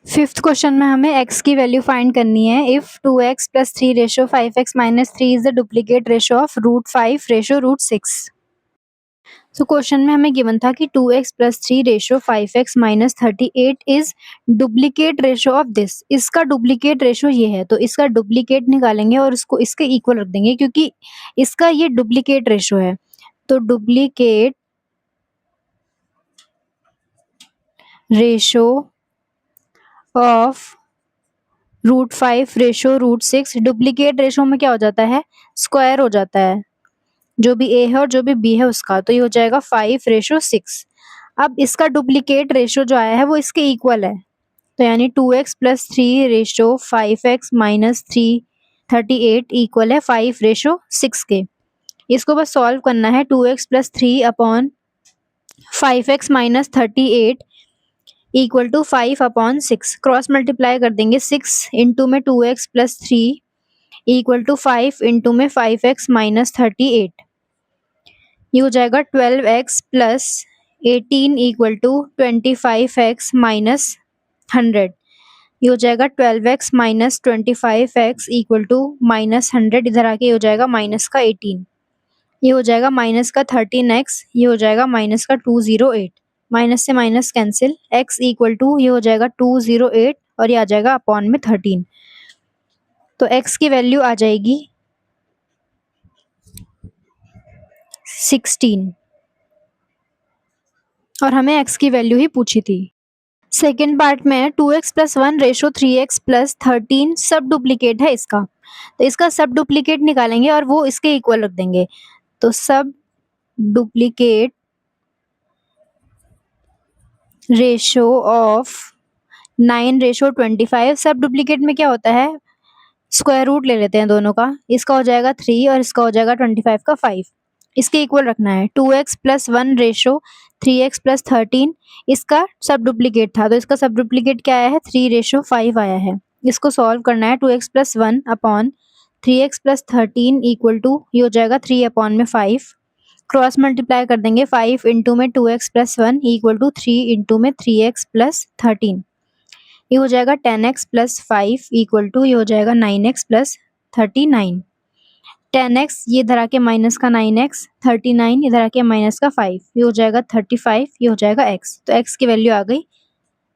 Fifth question में हमें x की वैल्यू फाइंड करनी है। If 2x + 3 ratio 5x - 3 is the duplicate ratio of √5 ratio √6। तो क्वेश्चन में हमें गिवन था कि 2x + 3 ratio 5x - 38 is duplicate ratio of this. इसका डुप्लीकेट रेशो ये है, तो इसका डुप्लीकेट निकालेंगे और इसको इसके इक्वल रख देंगे क्योंकि इसका ये डुप्लीकेट रेशो है। तो duplicate ratio of √5 ratio √6, duplicate ratio में क्या हो जाता है, स्क्वायर हो जाता है, जो भी a है और जो भी b है उसका, तो ये हो जाएगा 5 रेशो 6। अब इसका डुप्लीकेट रेशो जो आया है वो इसके इक्वल है, तो यानी 2x + 3 रेशो 5x - 3 38 इक्वल है 5 रेशो 6 के। इसको बस सॉल्व करना है। 2x + 3 upon 5x - 38 equal to 5 upon 6, cross multiply कर देंगे। 6 इंटू में 2x + 3 इक्वल टू 5 इंटू में 5x - 38, ये हो जाएगा 12x + 18 इक्वल टू 25x - 100, ये हो जाएगा 12x - 25x इक्वल टू -100, इधर आके हो जाएगा माइनस का 18, ये हो जाएगा माइनस का 13x, ये हो जाएगा माइनस का 208, माइनस से minus cancel, x equal to ये हो जाएगा 208 और ये आ जाएगा अपॉन में 13, तो x की वैल्यू आ जाएगी 16 और हमें x की वैल्यू ही पूछी थी। सेकेंड पार्ट में 2x + 1 रेशो 3x + 13 सब डुप्लीकेट है इसका, तो इसका सब डुप्लीकेट निकालेंगे और वो इसके इक्वल रख देंगे। तो सब डुप्लीकेट रेशो ऑफ 9 रेशो 25, सब डुप्लीकेट में क्या होता है, स्क्वायर रूट ले लेते हैं दोनों का, इसका हो जाएगा 3 और इसका हो जाएगा 25 का 5, इसके इक्वल रखना है। 2x + 1 रेशो 3x + 13, इसका सब डुप्लीकेट था, तो इसका सब डुप्लीकेट क्या आया है, 3 रेशो 5 आया है। इसको सॉल्व करना है। 2x + 1 upon 3x + 13 equal to ये हो जाएगा 3 अपॉन में 5, क्रॉस मल्टीप्लाई कर देंगे। 5 इंटू में 2x + 1 इक्वल टू 3 इंटू में 3x + 13, ये हो जाएगा 10x + 5 इक्वल टू ये हो जाएगा 9x + 39, 10x ये इधर आके माइनस का 9x, 39 इधर आके माइनस का 5, ये हो जाएगा 35, ये हो जाएगा x, तो x की वैल्यू आ गई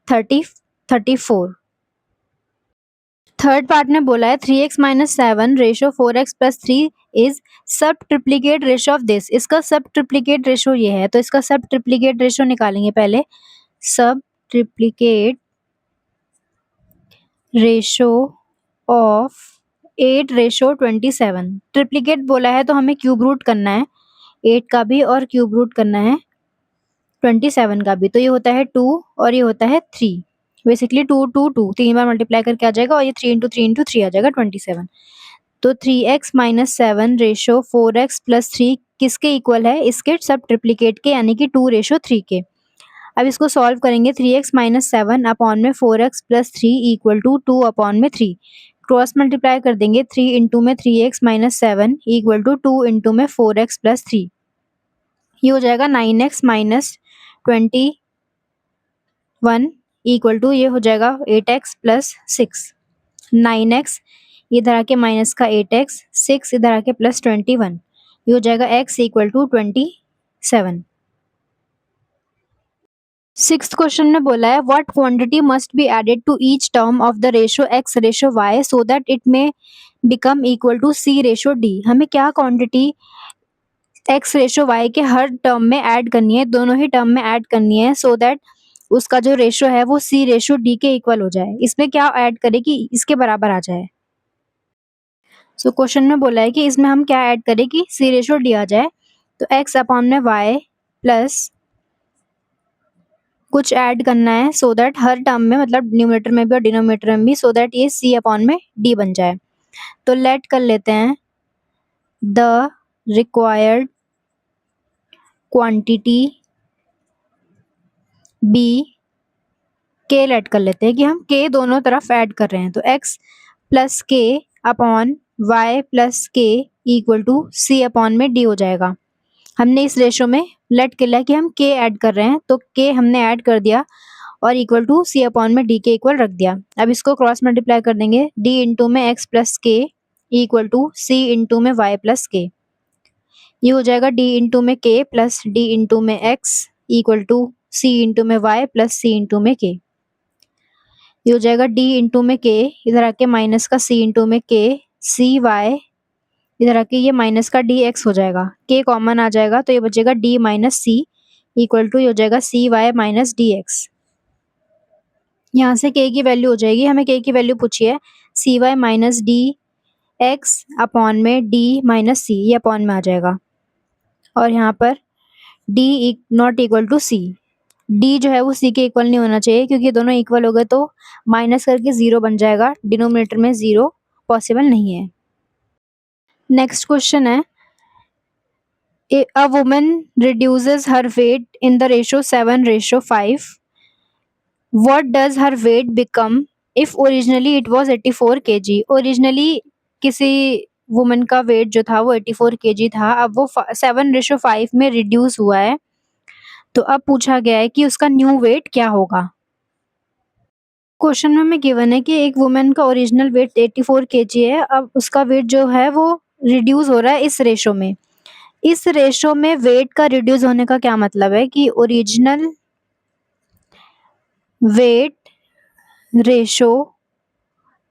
34। थर्ड पार्ट में बोला है 3x - 7 रेशो 4x + 3 इज सब ट्रिप्लीकेट रेशो ऑफ दिस। इसका सब ट्रिप्लीकेट रेशो ये है, तो इसका सब ट्रिप्लीकेट रेशो निकालेंगे पहले। सब triplicate ratio of 8 ratio 27, triplicate बोला है तो हमें क्यूब रूट करना है 8 का भी और क्यूब रूट करना है 27 का भी, तो ये होता है 2 और ये होता है 3, बेसिकली 2 2 2 3 बार मल्टीप्लाई करके आ जाएगा और ये 3 × 3 आ जाएगा 27। तो 3x - 7 रेशो 4x + 3 किसके इक्वल है, इसके सब ट्रिप्लीकेट के, यानी कि 2 रेशो 3 के। अब इसको सॉल्व करेंगे। 3x - 7 अपॉन में 4x + 3 इक्वल टू 2 अपॉन में 3, क्रॉस मल्टीप्लाई कर देंगे। 3 इंटू में 3x - 7 इक्वल टू 2 इंटू में 4x + 3, ये हो जाएगा 9x - 21 इक्वल टू ये हो जाएगा 8x + 6, 9x इधर आके माइनस का 8x, 6 इधर आके + 21, ये हो जाएगा x equal to 27। Sixth question में बोला है what quantity must be added to each term of the ratio x ratio y so that it may become equal to c ratio d। हमें क्या क्वांटिटी x रेशो y के हर term में add करनी है, दोनों ही टर्म में add करनी है, सो दैट उसका जो रेशो है वो c रेशो d के इक्वल हो जाए। इसमें क्या ऐड करें कि इसके बराबर आ जाए। सो क्वेश्चन में बोला है कि इसमें हम क्या ऐड करें कि c रेशो d आ जाए, तो x अपॉन में y प्लस कुछ ऐड करना है सो दैट हर टर्म में, मतलब न्यूमरेटर में भी और डिनोमिनेटर में भी, सो दैट ये c अपॉन में d बन जाए। तो लेट कर लेते हैं the required quantity be, k let कर लेते हैं कि हम k दोनों तरफ ऐड कर रहे हैं, तो x + k upon y + k equal to c upon में d हो जाएगा। हमने इस रेशो में लेट कर लिया कि हम k ऐड कर रहे हैं, तो k हमने ऐड कर दिया और इक्वल टू सी अपॉन में डी के इक्वल रख दिया। अब इसको क्रॉस मल्टीप्लाई कर देंगे, डी इंटू में X plus K equal to C into में वाई प्लस के। ये हो जाएगा डी इंटू में के प्लस डी इंटू में X equal to C into में वाई प्लस सी इंटू में के। ये हो जाएगा डी इंटू में के, इधर आके माइनस का सी इंटू में के, सी वाई, इधर आके ये माइनस का डी एक्स हो जाएगा, के कॉमन आ जाएगा तो ये बचेगा D minus C equal to, ये हो जाएगा C Y minus D X. यहाँ से के की वैल्यू हो जाएगी, हमें के की वैल्यू पूछी है, C Y minus D X upon में डी माइनस सी, ये अपॉन में आ जाएगा। और यहाँ पर D not equal to C, D जो है वो सी के इक्वल नहीं होना चाहिए, क्योंकि दोनों इक्वल हो गए तो माइनस करके जीरो बन जाएगा, डिनोमिनेटर में जीरो पॉसिबल नहीं है। नेक्स्ट क्वेश्चन है, a woman reduces her weight in the ratio 7:5. What does her weight become if originally it was 84 kg? Originally किसी वुमन का वेट जो था वो 84 kg था, अब वो 7:5 में रिड्यूस हुआ है, तो अब पूछा गया है कि उसका न्यू वेट क्या होगा। क्वेश्चन में हमें गिवन है कि एक वुमन का ओरिजिनल वेट 84 kg है, अब उसका वेट जो है वो रिड्यूस हो रहा है इस रेशो में। इस रेशो में वेट का रिड्यूस होने का क्या मतलब है कि original weight ratio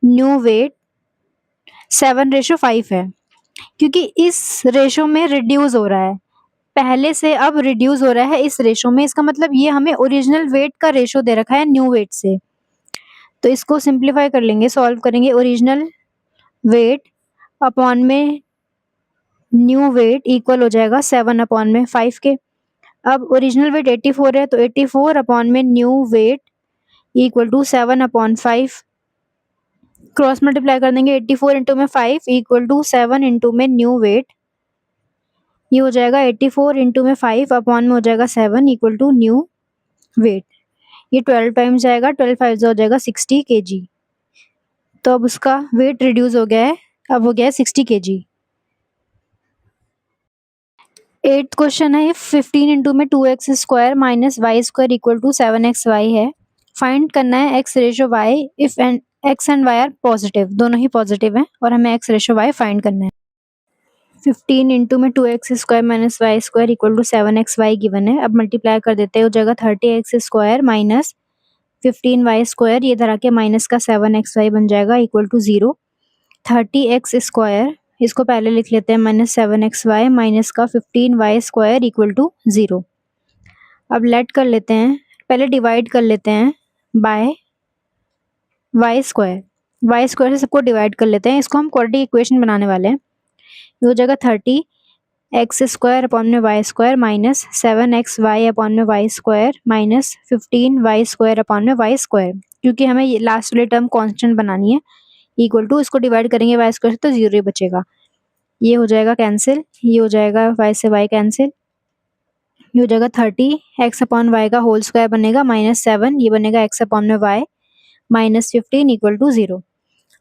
new weight 7:5 है, क्योंकि इस रेशो में रिड्यूस हो रहा है, पहले से अब रिड्यूस हो रहा है इस रेशो में, इसका मतलब ये हमें ओरिजिनल वेट का रेशो दे रखा है न्यू वेट से। तो इसको सिंप्लीफाई कर लेंगे, सॉल्व करेंगे, ओरिजिनल वेट अपॉन में न्यू वेट इक्वल हो जाएगा 7 अपॉन में 5 के। अब ओरिजिनल वेट 84 है तो 84 अपॉन में new weight equal to 7 upon 5, cross multiply कर देंगे, 84 इंटू में 5 इक्वल टू 7 इंटू में न्यू वेट, ये हो जाएगा 84 इंटू में 5 अपॉन में हो जाएगा 7 इक्वल टू न्यू वेट। ये 12 टाइम्स जाएगा, 12 5 हो जाएगा 60 kg। तो अब उसका वेट रिड्यूस हो गया है, अब हो गया है 60 kg। 8th क्वेश्चन है, 15 इंटू में 2x square minus y square equal to 7xy है, फाइंड करना है x ratio y if and x and y are positive, दोनों ही पॉजिटिव हैं और हमें x रेशो y फाइंड करना है। 15 इंटू में 2x square minus y square equal to 7xy given है, अब मल्टीप्लाई कर देते हैं, हो जाएगा 30x square minus 15y square, ये इधर आके माइनस का 7xy बन जाएगा इक्वल टू 0। 30x स्क्वायर, इसको पहले लिख लेते हैं, माइनस 7xy माइनस का 15y स्क्वायर इक्वल टू 0। अब लेट कर लेते हैं, पहले डिवाइड कर लेते हैं by y square, y square से सबको डिवाइड कर लेते हैं, इसको हम क्वाड्रेटिक इक्वेशन बनाने वाले हैं। ये हो जाएगा 30x स्क्वायर अपॉन में y square minus 7xy upon में y square minus 15y square upon में y स्क्वायर, क्योंकि हमें ये लास्ट वाली टर्म कांस्टेंट बनानी है, इक्वल टू इसको डिवाइड करेंगे y स्क्वायर से तो 0 ही बचेगा, ये हो जाएगा कैंसिल, ये हो जाएगा y से y कैंसिल, ये हो जाएगा 30x अपॉन y का होल स्क्वायर बनेगा माइनस 7, ये बनेगा x अपॉन में y माइनस 15 इक्वल टू 0।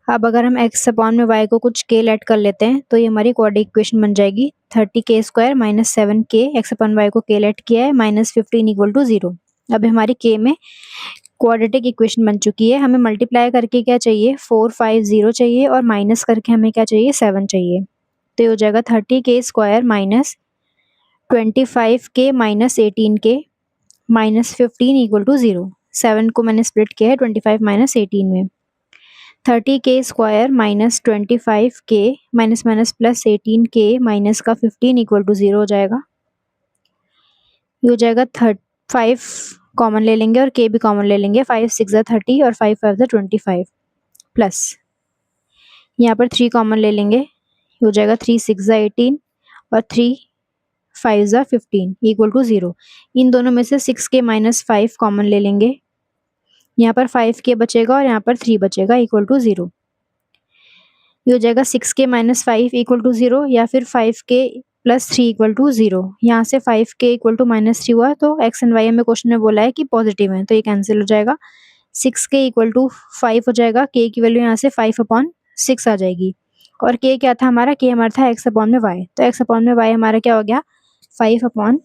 अब अगर हम x अपॉन में y को कुछ k लेट कर लेते हैं तो ये हमारी क्वाड्रेटिक इक्वेशन बन जाएगी, 30k square minus 7k, x upon y को k लेट किया है माइनस 15 इक्वल टू 0। अब हमारी k में क्वाड्रेटिक इक्वेशन बन चुकी है, हमें मल्टीप्लाई करके क्या चाहिए, 450 चाहिए और माइनस करके हमें क्या चाहिए, 7 चाहिए। तो ये हो जाएगा 30k square minus 25k minus 18k minus 15 equal to 0। 7 को मैंने स्प्लिट किया है 25 माइनस 18 में, 30k square minus 25k minus minus plus 18k minus का 15 इक्वल टू 0 हो जाएगा। ये हो जाएगा 5 कॉमन ले लेंगे और k भी कॉमन ले लेंगे, 5 6 30 और 5 5 25 प्लस यहाँ पर 3 कॉमन ले लेंगे, हो जाएगा 3 6 18 और 3 5 15 इक्वल टू 0। इन दोनों में से 6k माइनस 5 कॉमन ले लेंगे, यहाँ पर 5k बचेगा और यहाँ पर 3 बचेगा इक्वल टू 0। ये हो जाएगा 6k माइनस 5 इक्वल टू 0 या फिर 5k प्लस 3 इक्वल टू 0। यहाँ से 5k इक्वल टू माइनस 3 हुआ तो x एंड y हमें क्वेश्चन में बोला है कि पॉजिटिव है, तो ये कैंसिल हो जाएगा, 6k इक्वल टू 5 हो जाएगा, k की वैल्यू यहाँ से 5 अपॉन 6 आ जाएगी और k क्या था हमारा, k हमारा था x अपॉन में y, तो x अपॉन में y हमारा क्या हो गया, 5 अपॉन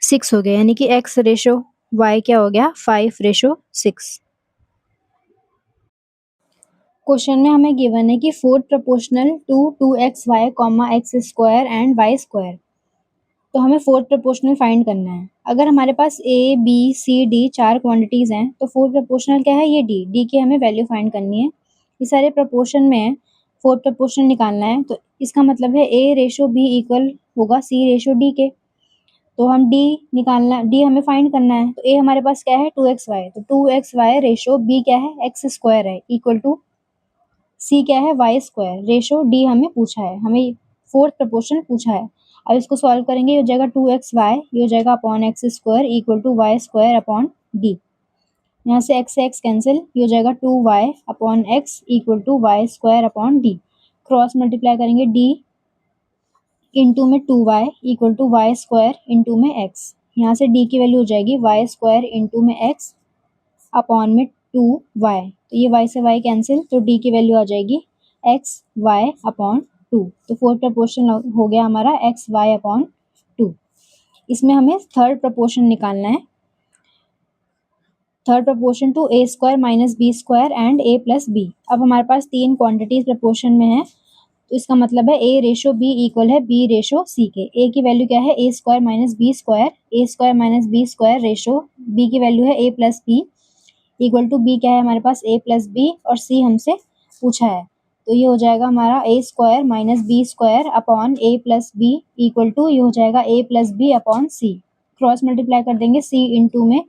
6 हो गया, यानी कि x रेशो y क्या हो गया 5:6। क्वेश्चन में हमें गिवन है कि fourth proportional to 2xy, x स्क्वायर एंड y स्क्वायर। तो हमें फोर्थ प्रोपोर्शनल फाइंड करना है। अगर हमारे पास a b c d 4 quantities हैं तो फोर्थ प्रोपोर्शनल क्या है, ये d की हमें वैल्यू फाइंड करनी है। ये सारे प्रोपोर्शन में है, फोर्थ प्रोपोर्शनल निकालना है। तो इसका मतलब है a/b इक्वल होगा c/d के। तो हम d निकालना, d हमें फाइंड करना है। तो a हमारे पास क्या है 2xy, तो 2xy रेशो b क्या है x स्क्वायर है इक्वल टू c क्या है y स्क्वायर रेशो d हमें पूछा है, हमें फोर्थ प्रोपोर्शन पूछा है। अब इसको सॉल्व करेंगे, ये हो जाएगा 2xy, ये हो जाएगा upon x square equal to y square upon d. यहाँ से x से x कैंसिल, ये हो जाएगा 2y upon x equal to y square upon d. Cross multiply करेंगे d इंटू में 2y equal to y square into में x। यहाँ से d की वैल्यू हो जाएगी वाई स्क्वायर इंटू में x अपॉन में 2y। तो ये y से y कैंसिल, तो d की वैल्यू आ जाएगी एक्स वाई अपॉन 2। तो फोर्थ प्रपोर्शन हो गया हमारा एक्स वाई अपॉन 2। इसमें हमें थर्ड प्रपोर्शन निकालना है। Third proportion to a square minus b square and a plus b. अब हमारे पास 3 क्वांटिटीज प्रपोर्शन में है, तो इसका मतलब है a/b इक्वल है b/c के। a की वैल्यू क्या है a square minus b square, a square minus b square ratio b की वैल्यू है a plus b equal to b क्या है हमारे पास a प्लस बी और c हमसे पूछा है। तो ये हो जाएगा हमारा a square minus b square upon a plus b equal to ये हो जाएगा a plus b upon c। Cross multiply कर देंगे c इंटू में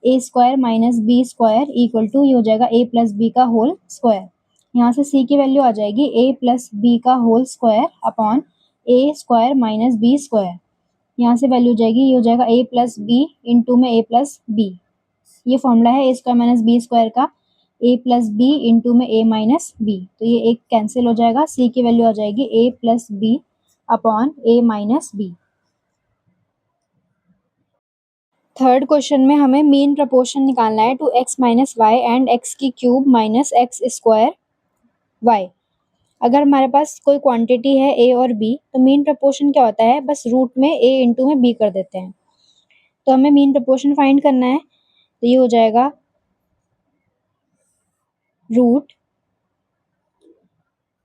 a square minus b square equal to ये हो जाएगा a प्लस बी का होल स्क्वायर। यहाँ से c की वैल्यू आ जाएगी a प्लस बी का whole square upon a square minus b square. यहाँ से वैल्यू हो जाएगी, ये हो जाएगा a प्लस बी इंटू में a प्लस बी। ये फॉर्मूला है ए स्क्वायर माइनस बी स्क्वायर का, ए प्लस बी इंटू में ए माइनस बी। तो ये एक कैंसिल हो जाएगा, सी की वैल्यू आ जाएगी a plus b upon a minus b. Third question में हमें मीन प्रपोर्शन निकालना है to x minus y and x की cube minus x square y. अगर हमारे पास कोई क्वांटिटी है ए और बी, तो मीन प्रपोर्शन क्या होता है, बस रूट में ए इंटू में बी कर देते हैं। तो हमें मीन प्रपोर्शन फाइंड करना है। तो ये हो जाएगा root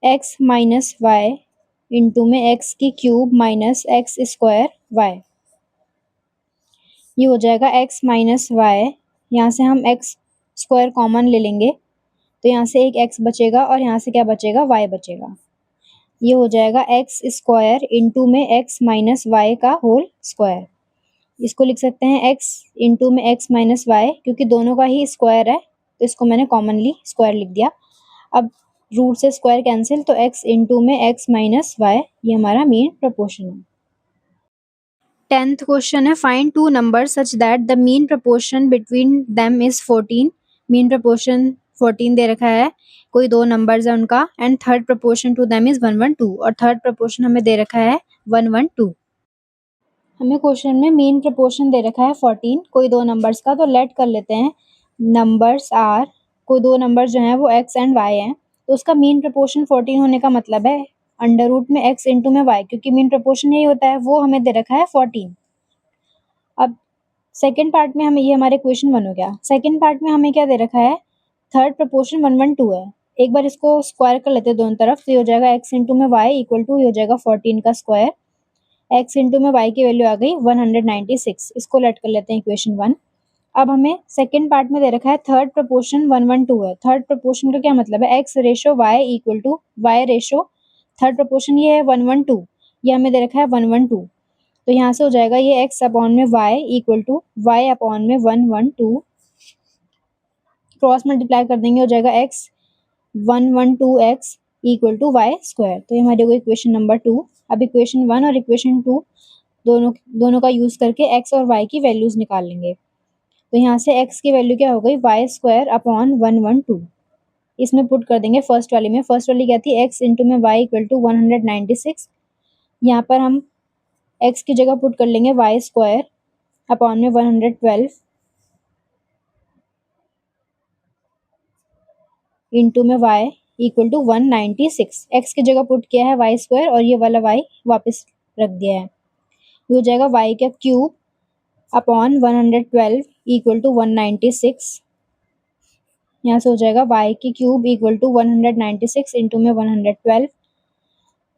x minus y into में एक्स की cube minus x square y. ये हो जाएगा एक्स माइनस वाई, यहाँ से हम एक्स स्क्वायर कॉमन ले लेंगे, तो यहाँ से एक एक्स बचेगा और यहाँ से क्या बचेगा वाई बचेगा। ये हो जाएगा एक्स स्क्वायर इंटू में एक्स माइनस वाई का होल स्क्वायर। इसको लिख सकते हैं एक्स इंटू में एक्स माइनस वाई, क्योंकि दोनों का ही स्क्वायर है तो इसको मैंने कॉमनली स्क्वायर लिख दिया। अब रूट से स्क्वायर कैंसिल, तो x इंटू में x माइनस वाई, ये हमारा मेन प्रपोर्शन है। 10th क्वेश्चन है find two numbers such that the mean proportion between them is 14। Mean proportion 14 दे रखा है, कोई दो नंबर्स है उनका, and third proportion to them is 112 और थर्ड प्रपोर्शन हमें दे रखा है 112। हमें क्वेश्चन में मीन प्रपोर्शन दे रखा है 14, कोई दो नंबर्स का, तो लेट कर लेते हैं नंबर्स आर, कोई दो नंबर जो हैं वो x एंड y हैं, तो उसका मीन प्रपोर्शन 14 होने का मतलब है अंडर रूट में x इंटू में y, क्योंकि मीन प्रपोर्शन यही होता है, वो हमें दे रखा है 14। अब सेकेंड पार्ट में हमें, ये हमारे क्वेश्चन 1 हो गया। सेकेंड पार्ट में हमें क्या दे रखा है, थर्ड प्रपोर्शन 112 है। एक बार इसको स्क्वायर कर लेते हैं दोनों तरफ, तो ये हो जाएगा x इंटू में y इक्वल टू ये हो जाएगा 14 का स्क्वायर, x इंटू में y की वैल्यू आ गई 196। इसको लेट कर लेते हैं इक्वेशन 1। अब हमें सेकेंड पार्ट में दे रखा है थर्ड प्रपोर्शन 112 है। थर्ड प्रपोर्शन का क्या मतलब है, x ratio y equal to y ratio, third proportion ये है 112, ये हमें दे रखा है 112। तो यहाँ से हो जाएगा ये x अपॉन में y equal to y upon में 112, क्रॉस मल्टीप्लाई कर देंगे, हो जाएगा x 112x equal to y square. तो ये हमारी हो गई इक्वेशन नंबर 2। अब इक्वेशन 1 और इक्वेशन 2 दोनों का यूज करके x और y की वैल्यूज निकाल लेंगे। तो यहाँ से x की वैल्यू क्या हो गई वाई स्क्वायर अपॉन 112, इसमें पुट कर देंगे फर्स्ट वाली में। फर्स्ट वाली क्या थी, x इंटू में y इक्वल टू 196, यहाँ पर हम x की जगह पुट कर लेंगे वाई स्क्वायर अपॉन में 112 इंटू में y इक्वल टू 196। x की जगह पुट किया है वाई स्क्वायर और ये वाला y वापस रख दिया है। ये हो जाएगा y का क्यूब अपॉन 112 इक्वल टू 196, यहाँ से हो जाएगा y की क्यूब इक्वल टू 196 इंटू में 112,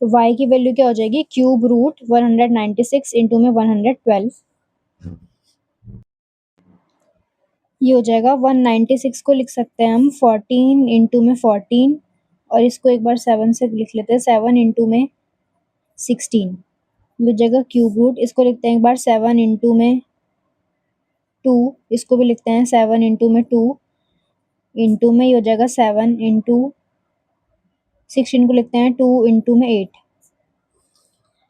तो y की वैल्यू क्या हो जाएगी, क्यूब रूट 196 इंटू में 112, ये हो जाएगा 196 को लिख सकते हैं हम 14 इंटू में 14, और इसको एक बार 7 से लिख लेते हैं, 7 इंटू में 16, ये जगह क्यूब रूट, इसको लिखते हैं एक बार 7 इंटू में 2, इसको भी लिखते हैं 7 इंटू में 2, इंटू में ये हो जाएगा 7 इंटू 16 को लिखते हैं 2 इंटू में 8।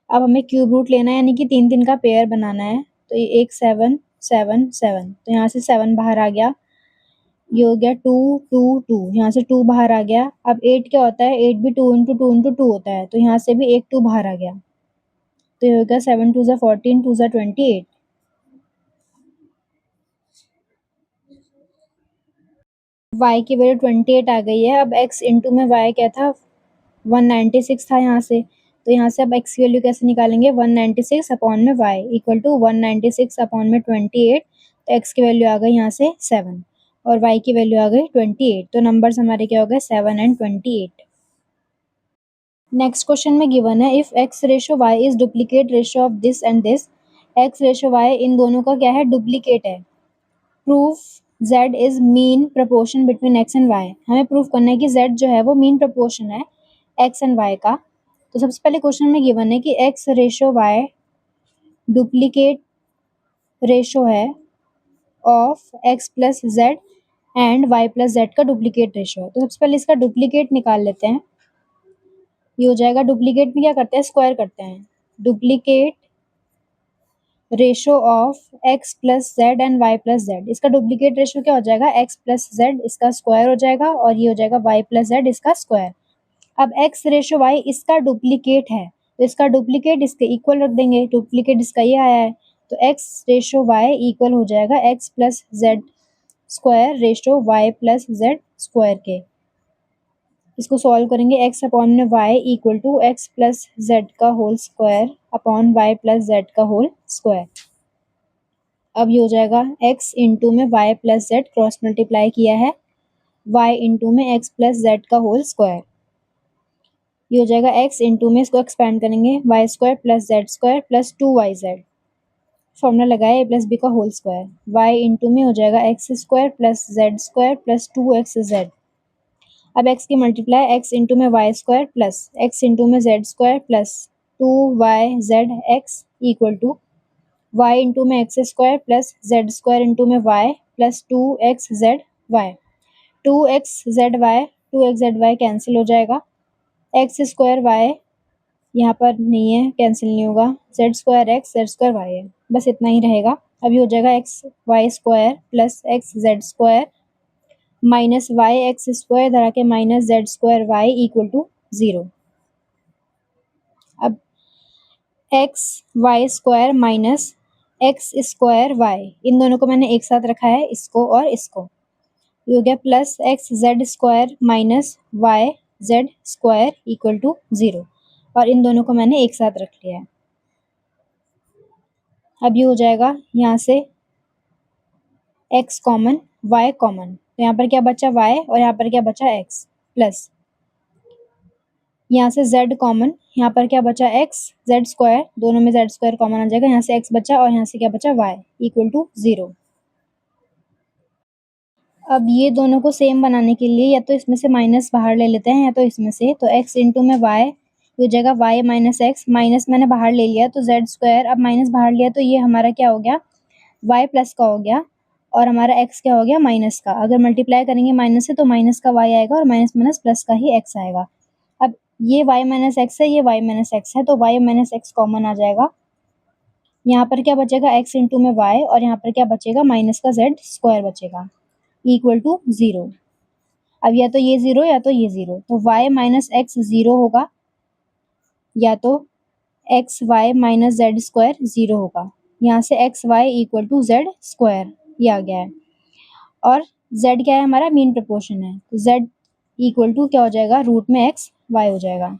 अब हमें क्यूब रूट लेना है, यानी कि 3 का पेयर बनाना है, तो ये एक 7 7 7, तो यहाँ से 7 बाहर आ गया, ये हो गया 2 2 2, यहाँ से 2 बाहर आ गया। अब 8 क्या होता है, 8 भी 2 इंटू 2 इंटू 2 होता है, तो यहाँ से भी एक 2 बाहर आ गया, तो ये हो गया 7 2 ज़ा 14 2 ज़ा 28। y की वैल्यू 28 आ गई है। अब x इंटू में y क्या था, 196 था यहाँ से, तो यहाँ से अब x की वैल्यू कैसे निकालेंगे, 196 अपॉन में y इक्वल टू 196 अपॉन में 28, तो x की वैल्यू आ गई यहाँ से 7 और y की वैल्यू आ गई 28, तो नंबर्स हमारे क्या हो गए, 7 एंड 28। नेक्स्ट क्वेश्चन में गिवन है, if x ratio y is duplicate ratio of this and this, x ratio y इन दोनों का क्या है, डुप्लीकेट है। Proof z is mean proportion between x and y, हमें प्रूफ करना है कि z जो है वो मीन प्रपोर्शन है x एंड y का। तो सबसे पहले क्वेश्चन में गिवन है कि x ratio y duplicate ratio है of x plus z and y plus z का डुप्लीकेट रेशो है। तो सबसे पहले इसका डुप्लीकेट निकाल लेते हैं, ये हो जाएगा, डुप्लीकेट में क्या करते हैं, स्क्वायर करते हैं, duplicate ratio of x plus z and y plus Z, इसका डुप्लीकेट रेशो क्या हो जाएगा, x प्लस जेड इसका स्क्वायर हो जाएगा, और ये हो जाएगा y प्लस जेड इसका स्क्वायर। अब x रेशो y इसका डुप्लीकेट है, तो इसका डुप्लीकेट इसके इक्वल रख देंगे, डुप्लीकेट इसका ये आया है, तो x रेशो y इक्वल हो जाएगा x plus z square ratio y plus z square के। इसको सॉल्व करेंगे, x अपॉन में y equal to x plus z का whole square upon y plus z का होल स्क्वायर। अब ये हो जाएगा x इंटू में y plus z cross multiply किया है, y इंटू में x प्लस जेड का होल स्क्वायर, ये हो जाएगा x इंटू में, इसको एक्सपैंड करेंगे, y square plus z square plus 2yz, formula लगाया a प्लस बी का होल स्क्वायर, y इंटू में हो जाएगा x square plus z square plus 2xz। अब x की मल्टीप्लाई x इंटू में y square plus x into में z square plus 2yzx equal to y into में x square plus z square into में y plus 2xzy, 2xzy cancel हो जाएगा, x square Y यहाँ पर नहीं है, कैंसिल नहीं होगा, z square x z square y है, बस इतना ही रहेगा। अभी हो जाएगा x y square plus x z square minus y x square धरा के minus z square y equal to 0। अब x y square minus x square y, इन दोनों को मैंने एक साथ रखा है, इसको और इसको, ये हो गया plus x z square minus y z square equal to 0, और इन दोनों को मैंने एक साथ रख लिया है। अब ये हो जाएगा, यहाँ से x कॉमन y कॉमन, तो यहाँ पर क्या बचा y और यहाँ पर क्या बचा x, प्लस यहाँ से z कॉमन, यहाँ पर क्या बचा x z स्क्वायर, दोनों में z स्क्वायर कॉमन आ जाएगा, यहाँ से x बचा और यहाँ से क्या बचा y इक्वल टू 0। अब ये दोनों को सेम बनाने के लिए या तो इसमें से माइनस बाहर ले लेते हैं या तो इसमें से, तो x इंटू में y हो जाएगा y माइनस एक्स, माइनस मैंने बाहर ले लिया तो जेड स्क्वायर, अब माइनस बाहर लिया तो ये हमारा क्या हो गया, y प्लस का हो गया, और हमारा x क्या हो गया, माइनस का। अगर मल्टीप्लाई करेंगे माइनस से तो माइनस का y आएगा और माइनस माइनस प्लस का ही x आएगा। अब ये y माइनस एक्स है, ये y माइनस एक्स है, तो y माइनस एक्स कॉमन आ जाएगा, यहाँ पर क्या बचेगा x इंटू में y, और यहाँ पर क्या बचेगा, माइनस का z स्क्वायर बचेगा इक्वल टू 0। अब या तो ये 0 या तो ये 0, तो y माइनस एक्स 0 होगा, या तो x y minus z square 0 होगा, यहाँ से x y equal to z square ये आ गया है, और z क्या है हमारा, मीन प्रपोर्शन है, तो z इक्वल टू क्या हो जाएगा, रूट में एक्स वाई हो जाएगा।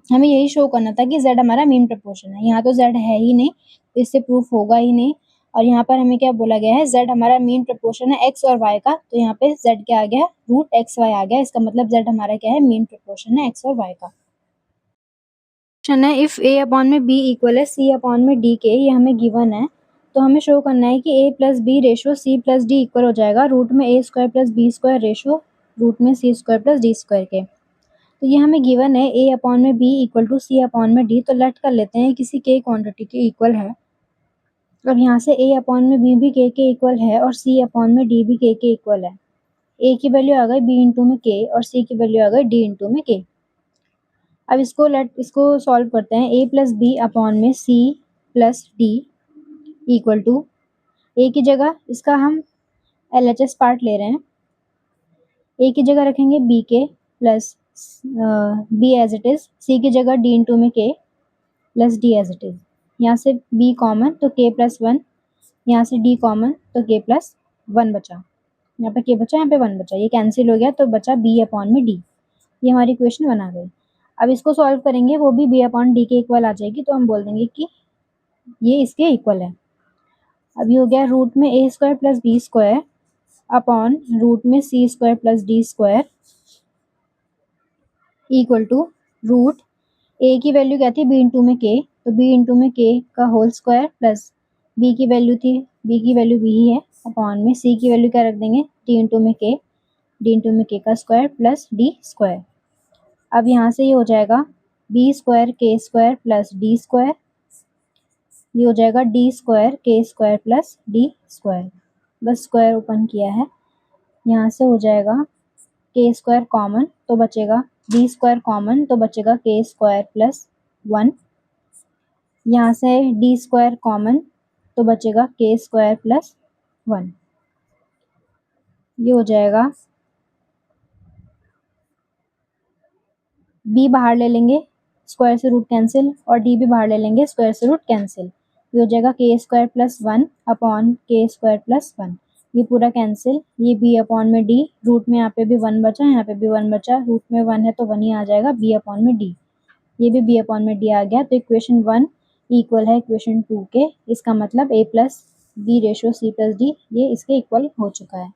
हमें यही शो करना था कि z हमारा मीन प्रपोर्शन है, यहाँ तो z है ही नहीं, तो इससे प्रूफ होगा ही नहीं। और यहाँ पर हमें क्या बोला गया है, z हमारा मीन प्रोपोर्शन है x और y का, तो यहाँ पे z क्या आ गया, रूट एक्स वाई आ गया। इसका मतलब z हमारा क्या है, मीन प्रोपोर्शन है x और y का। क्वेश्चन है इफ a अपॉन में b इक्वल है c अपॉन में d के, ये हमें गिवन है, तो हमें शो करना है कि a plus b ratio c plus d इक्वल हो जाएगा रूट में a square plus b square ratio root में c square plus d square के। तो ये हमें गिवन है a अपॉन में b equal to c upon में d, तो लेट कर लेते हैं किसी k क्वांटिटी के इक्वल है। अब यहाँ से a अपॉन में b भी k के इक्वल है और c अपॉन में d भी k के इक्वल है। a की वैल्यू आ गई b इंटू में k और c की वैल्यू आ गई d इंटू में k। अब इसको सॉल्व करते हैं। a प्लस बी अपॉन में c plus d equal to, a की जगह इसका हम LHS पार्ट ले रहे हैं, a की जगह रखेंगे b के plus b as it is, c की जगह d इंटू में k plus d as it is. यहाँ से b कॉमन तो k प्लस 1, यहाँ से d कॉमन तो k प्लस 1 बचा, यहाँ पे k बचा, यहाँ पे 1 बचा, ये कैंसिल हो गया तो बचा b अपॉन में d। ये हमारी इक्वेशन बना गई। अब इसको सॉल्व करेंगे, वो भी b अपॉन d के इक्वल आ जाएगी, तो हम बोल देंगे कि ये इसके इक्वल है। अब ये हो गया रूट में a square plus b square upon root में c square plus d square equal to root a की वैल्यू क्या थी, b इंटू में k, तो b इंटू में k का होल स्क्वायर प्लस b की वैल्यू थी, b की वैल्यू b ही है, अपॉन में c की वैल्यू क्या रख देंगे, d इंटू में k का स्क्वायर प्लस d स्क्वायर। अब यहाँ से ये हो जाएगा b square k square plus d square, ये हो जाएगा d square k square plus d square, बस स्क्वायर ओपन किया है। यहाँ से हो जाएगा k स्क्वायर कॉमन तो बचेगा d स्क्वायर कॉमन तो बचेगा k स्क्वायर प्लस 1, यहाँ से d स्क्वायर कॉमन तो बचेगा k स्क्वायर प्लस 1, ये हो जाएगा b बाहर ले लेंगे स्क्वायर से रूट कैंसिल और d भी बाहर ले लेंगे स्क्वायर से रूट कैंसिल, ये हो जाएगा k square plus 1 upon k square plus 1, ये पूरा कैंसिल, ये b अपॉन में d, रूट में यहाँ पे भी 1 बचा, यहाँ पे भी 1 बचा, रूट में 1 है तो 1 ही आ जाएगा, b अपॉन में d, ये भी b अपॉन में d आ गया। तो इक्वेशन 1 इक्वल है इक्वेशन 2 के, इसका मतलब a plus b ratio c plus d ये इसके इक्वल हो चुका है।